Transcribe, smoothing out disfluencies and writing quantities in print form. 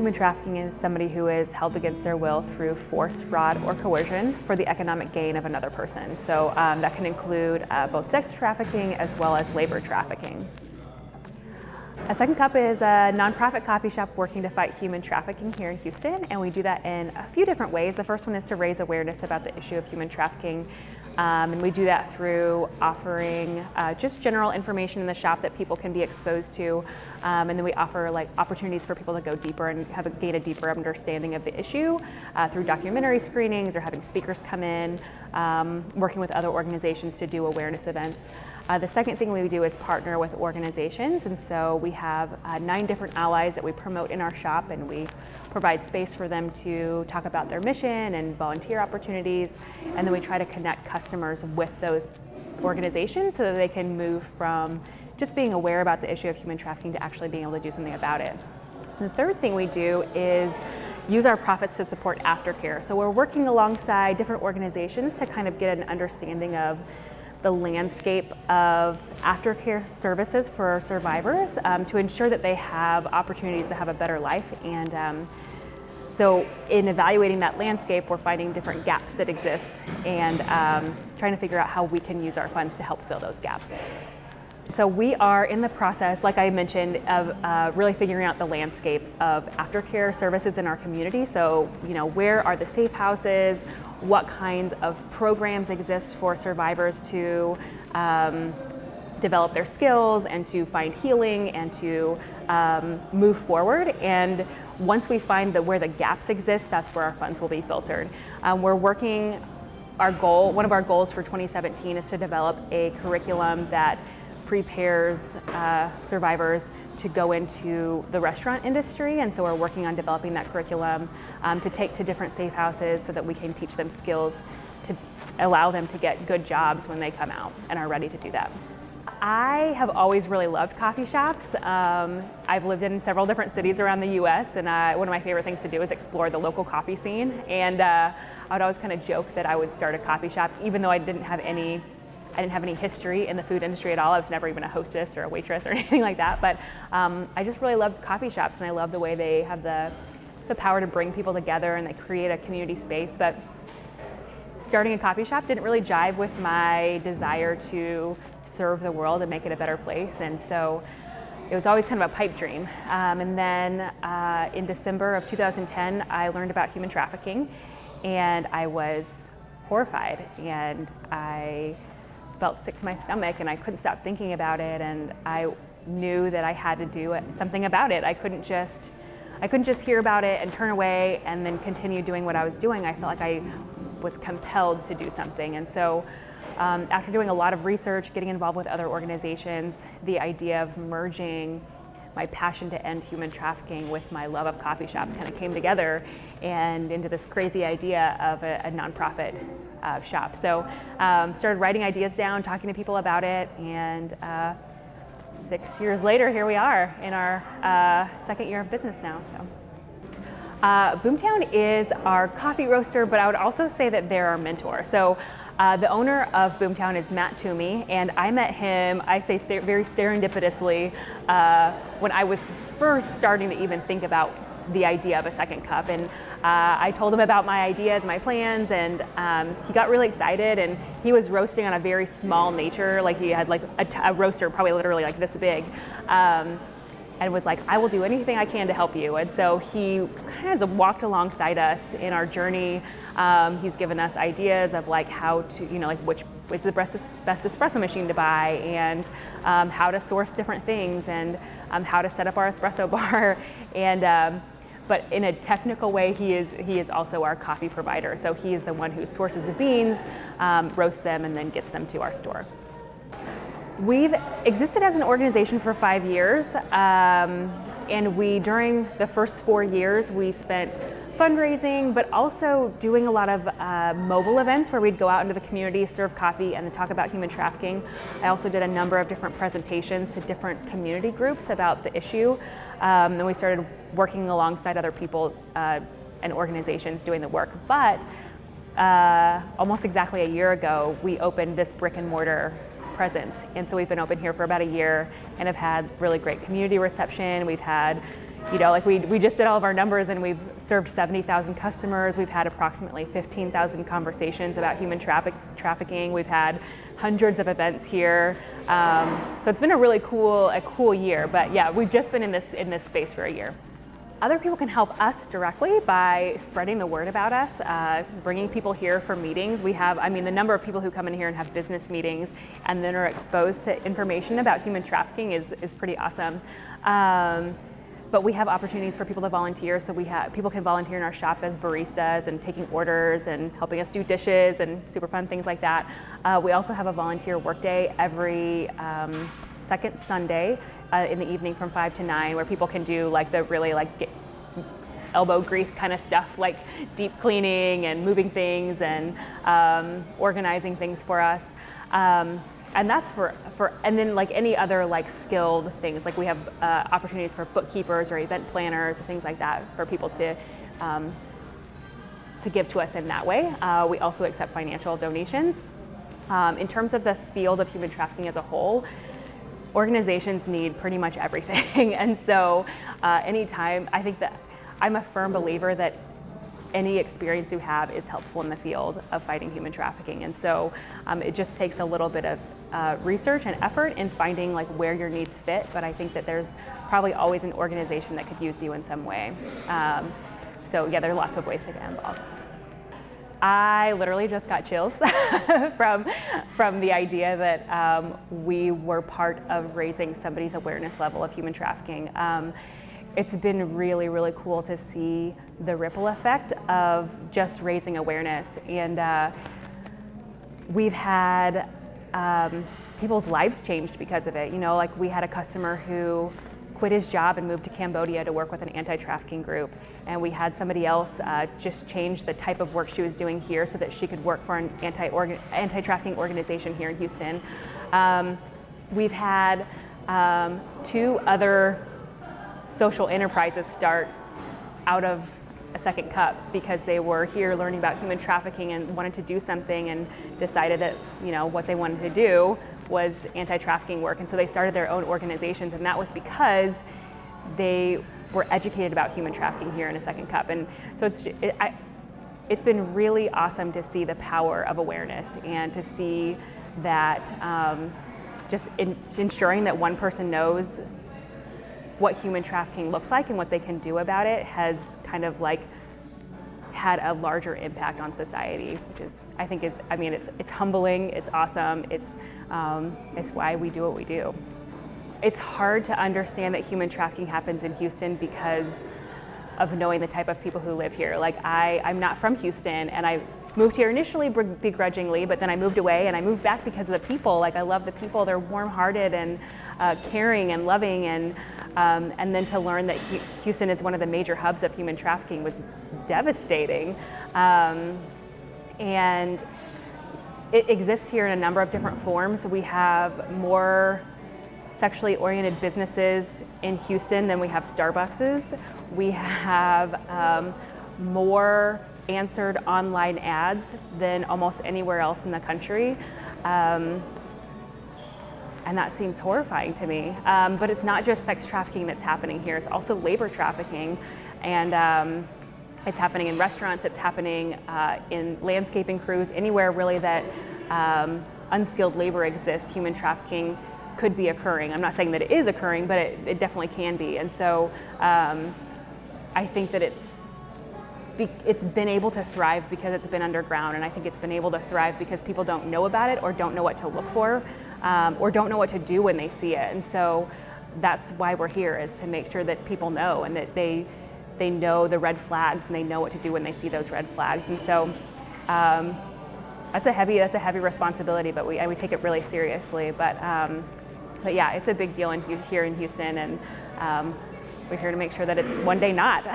human trafficking is somebody who is held against their will through force, fraud, or coercion for the economic gain of another person. So that can include both sex trafficking as well as labor trafficking. A Second Cup is a nonprofit coffee shop working to fight human trafficking here in Houston, and we do that in a few different ways. The first one is to raise awareness about the issue of human trafficking, and we do that through offering just general information in the shop that people can be exposed to, and then we offer like opportunities for people to go deeper and gain a deeper understanding of the issue through documentary screenings or having speakers come in, working with other organizations to do awareness events. The second thing we do is partner with organizations, and so we have 9 different allies that we promote in our shop, and we provide space for them to talk about their mission and volunteer opportunities, and then we try to connect customers with those organizations so that they can move from just being aware about the issue of human trafficking to actually being able to do something about it. And the third thing we do is use our profits to support aftercare. So we're working alongside different organizations to kind of get an understanding of the landscape of aftercare services for survivors to ensure that they have opportunities to have a better life. And so in evaluating that landscape, we're finding different gaps that exist and trying to figure out how we can use our funds to help fill those gaps. So we are in the process, like I mentioned, of really figuring out the landscape of aftercare services in our community. So, where are the safe houses? What kinds of programs exist for survivors to develop their skills and to find healing and to move forward? And once we find where the gaps exist, that's where our funds will be filtered. We're working, one of our goals for 2017 is to develop a curriculum that prepares survivors to go into the restaurant industry, and so we're working on developing that curriculum to take to different safe houses so that we can teach them skills to allow them to get good jobs when they come out and are ready to do that. I have always really loved coffee shops. I've lived in several different cities around the US, and one of my favorite things to do is explore the local coffee scene, and I would always kind of joke that I would start a coffee shop even though I didn't have any history in the food industry at all. I was never even a hostess or a waitress or anything like that, but I just really love coffee shops, and I love the way they have the power to bring people together and they create a community space. But starting a coffee shop didn't really jive with my desire to serve the world and make it a better place, and so it was always kind of a pipe dream. And then in December of 2010, I learned about human trafficking, and I was horrified, and I felt sick to my stomach, and I couldn't stop thinking about it, and I knew that I had to do something about it. I couldn't just hear about it and turn away and then continue doing what I was doing. I felt like I was compelled to do something, and so after doing a lot of research, getting involved with other organizations, the idea of merging my passion to end human trafficking with my love of coffee shops kind of came together and into this crazy idea of a nonprofit shop. So started writing ideas down, talking to people about it, and 6 years later, here we are in our second year of business now. So. Boomtown is our coffee roaster, but I would also say that they're our mentor. So the owner of Boomtown is Matt Toomey, and I met him, I say very serendipitously, when I was first starting to even think about the idea of A Second Cup. And I told him about my ideas, my plans, and he got really excited, and he was roasting on a very small nature, like he had like a roaster probably literally like this big, and was like, I will do anything I can to help you. And so he kind of walked alongside us in our journey. He's given us ideas of like how to, like which is the best espresso machine to buy, and how to source different things, and how to set up our espresso bar. And but in a technical way, he is also our coffee provider. So he is the one who sources the beans, roasts them, and then gets them to our store. We've existed as an organization for 5 years, and during the first 4 years, we spent fundraising, but also doing a lot of mobile events where we'd go out into the community, serve coffee, and then talk about human trafficking. I also did a number of different presentations to different community groups about the issue. Then we started working alongside other people and organizations doing the work. But almost exactly a year ago, we opened this brick and mortar presence. And so we've been open here for about a year and have had really great community reception. We've had you know, like we just did all of our numbers and we've served 70,000 customers. We've had approximately 15,000 conversations about human trafficking. We've had hundreds of events here. So it's been a really cool year. But yeah, we've just been in this space for a year. Other people can help us directly by spreading the word about us, bringing people here for meetings. We have, I mean, the number of people who come in here and have business meetings and then are exposed to information about human trafficking is pretty awesome. But we have opportunities for people to volunteer. So people can volunteer in our shop as baristas and taking orders and helping us do dishes and super fun things like that. We also have a volunteer workday every second Sunday in the evening from 5 to 9, where people can do like the really elbow grease kind of stuff, like deep cleaning and moving things and organizing things for us. And that's and then like any other like skilled things, like we have opportunities for bookkeepers or event planners or things like that for people to give to us in that way. We also accept financial donations. In terms of the field of human trafficking as a whole, organizations need pretty much everything. And so anytime, I think that I'm a firm believer that any experience you have is helpful in the field of fighting human trafficking. And so it just takes a little bit of research and effort in finding like where your needs fit, but I think that there's probably always an organization that could use you in some way. So yeah, there are lots of ways to get involved. I literally just got chills from the idea that we were part of raising somebody's awareness level of human trafficking. It's been really, really cool to see the ripple effect of just raising awareness. And we've had people's lives changed because of it. You know, like we had a customer who quit his job and moved to Cambodia to work with an anti-trafficking group. And we had somebody else just change the type of work she was doing here so that she could work for an anti-trafficking organization here in Houston. We've had 2 other social enterprises start out of a second cup because they were here learning about human trafficking and wanted to do something and decided that, you know, what they wanted to do was anti-trafficking work. And so they started their own organizations, and that was because they were educated about human trafficking here in a second cup. And so it's been really awesome to see the power of awareness and to see that just ensuring that one person knows what human trafficking looks like and what they can do about it has kind of like had a larger impact on society, which is, I think is, I mean, it's humbling, it's awesome, it's why we do what we do. It's hard to understand that human trafficking happens in Houston because of knowing the type of people who live here. Like I'm not from Houston, and I moved here initially begrudgingly, but then I moved away and I moved back because of the people. Like I love the people, they're warm-hearted and caring and loving, and then to learn that Houston is one of the major hubs of human trafficking was devastating. And it exists here in a number of different forms. We have more sexually oriented businesses in Houston than we have Starbuckses. We have more answered online ads than almost anywhere else in the country. And that seems horrifying to me. But it's not just sex trafficking that's happening here, it's also labor trafficking. And it's happening in restaurants, it's happening in landscaping crews, anywhere really that unskilled labor exists, human trafficking could be occurring. I'm not saying that it is occurring, but it definitely can be. And so I think that it's been able to thrive because it's been underground, and I think it's been able to thrive because people don't know about it or don't know what to look for or don't know what to do when they see it. And so that's why we're here, is to make sure that people know and that they know the red flags and they know what to do when they see those red flags. And so that's a heavy responsibility, but we take it really seriously. But yeah, it's a big deal here in Houston, and we're here to make sure that it's one day not.